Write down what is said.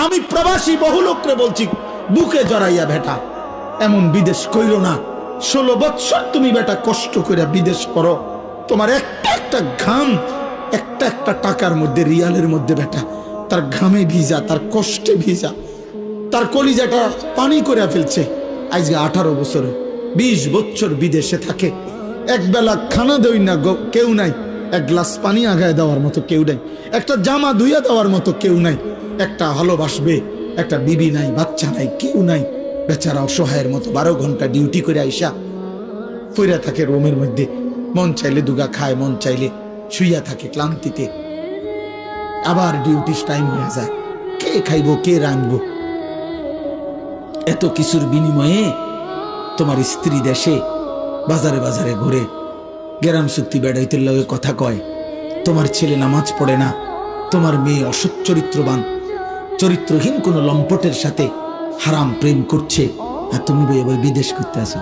আমি প্রবাসী বহু লোকরে বলছি, বুকে জড়াইয়া বেটা এমন বিদেশ কইরো না। 16 বছর তুমি বেটা কষ্ট করে বিদেশ করো, তোমার একটা একটা ঘাম একটা একটা টাকার মধ্যে, রিয়ালের মধ্যে বেটা তার ঘামে ভিজা, তার কষ্টে ভিজা, তার কলিজাটা পানি করে ফেলছে। আজকে 18 বছরে 20 বছর বিদেশে থাকে, একবেলা খানা দেই না কেউ নাই, এক গ্লাস পানি আগায় দেওয়ার মতো কেউ নাই, একটা জামা ধুইয়া দেওয়ার মতো কেউ নাই, একটা ভালোবাসবে একটা বিবি নাই, বাচ্চা নাই, কেউ নাই। বেচারা অসহায়ের মতো 12 ঘন্টা ডিউটি করে আইসা ফইরা থাকে রুমের মধ্যে, মন চাইলে দুগা খায়, মন চাইলে শুইয়া থাকে ক্লান্তিতে। আবার ডিউটি টাইম হয়ে যায়, কে খাইবো কে রাঁধবো? এত কিছুর বিনিময়ে তোমার স্ত্রী দেশে বাজারে বাজারে ঘুরে, গেরাম চুক্তি বেড়াইতে লগে কথা কয়, তোমার ছেলে নামাজ পড়ে না, তোমার মেয়ে অসৎ চরিত্রবান, চরিত্রহীন কোন লম্পটের সাথে হারাম প্রেম করছে, আর তুমি বই বিদেশ করতে আসো।